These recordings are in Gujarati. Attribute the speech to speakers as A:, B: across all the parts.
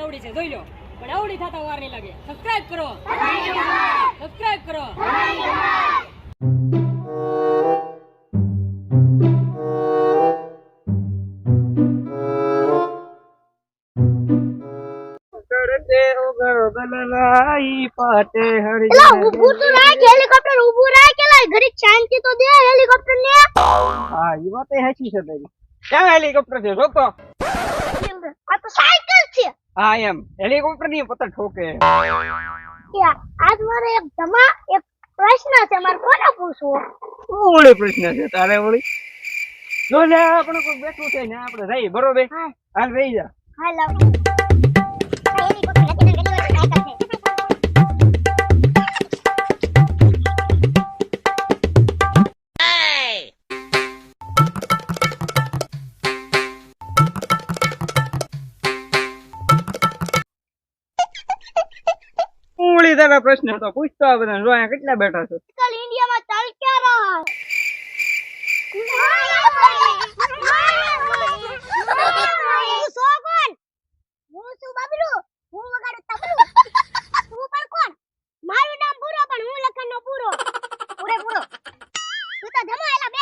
A: આવડી છે જોઈ લો પણ આવડી થતા વાર નહીં લાગે સબસ્ક્રાઇબ કરો સબસ્ક્રાઇબ કરો
B: કરતે ઓગર ગલલાઈ પાટે હરી
C: એલા ઊભું તો રાખ હેલિકોપ્ટર ઊભું રાખ એલા ઘડી શાંતિ તો દે હેલિકોપ્ટર ને
B: હા ઈ વાત એ સાચી છે તારી ક્યાં હેલિકોપ્ટર છે જોતો
C: આ તો સાયકલ છે
B: હા એમ હેલિકોપ્ટર ની પતંગ ઠોકે
C: કે આજ મારે એક પ્રશ્ન છે મારે કોને પૂછવો
B: ઓળે પ્રશ્ન છે તારે ઓળી જો લે આપણે કોઈ બેઠું છે ને આપણે રહી બરોબર
C: હા
B: હાલ રહી જા
C: હા લાવ હેલિકોપ્ટર નથી ને સાયકલ છે
B: ઓળી તારા પ્રશ્ન તો પૂછતો આ બધા જો અહીંયા કેટલા બેઠા છે
C: કલ ઇન્ડિયામાં ચાલ ક્યાં રહા સોગન હું છું બબરુ હું વગાડું તબલું તું પણ કોણ મારું નામ પૂરો પણ હું લખનનો પૂરો પૂરે પૂરો તું તો ધમો એલા બે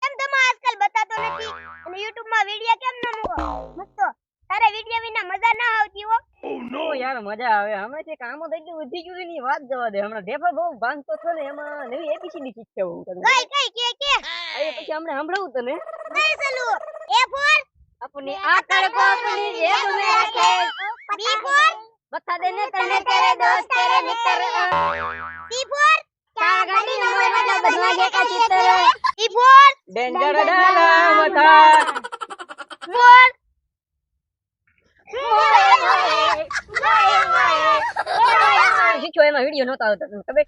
C: કેમ ધમો આજકાલ બતાતો નથી અને YouTube માં વિડિયો કેમ ન મૂકો મસ્ત તારે વિડિયો વિના મજા ના આવતી હો
A: નો યાર મજા આવે હમણાં જે કામો થઈ ગયું વધી ગયું ની વાત જવા દે હમણાં ઢેફા બહુ ભાંગતો છો ને એમાં નવી એબીસીડી શીખતા હું તને
C: કઈ કે
A: એ પછી હમણાં સંભળાવું તને
C: કઈ ચલું A for
A: अपनी आकड़ को अपनी जेब में रखे
C: B for
A: बता देने करने तेरे दोस्त तेरे मित्र
C: C for
A: चार गाड़ी नंबर मतलब बदलाने का चित्र
C: D for
A: डेंजर डाला मथा
C: for
A: શીખ્યો એમાં વિડિયો નહોતા આવતા તને ખબર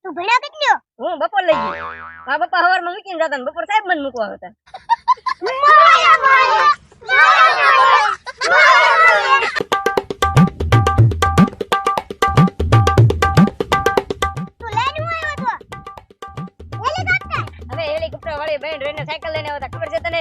C: તું ભણ્યો કેટલો
A: હું બપોર લઈ ગયો આ બપા હવારમાં મૂકીને જતા ને બપોર સાહેબ મને મૂકવા આવતા હવે હેલિકોપ્ટર વાળી બેન રહીને સાયકલ લઈને આવતા ખબર છે તને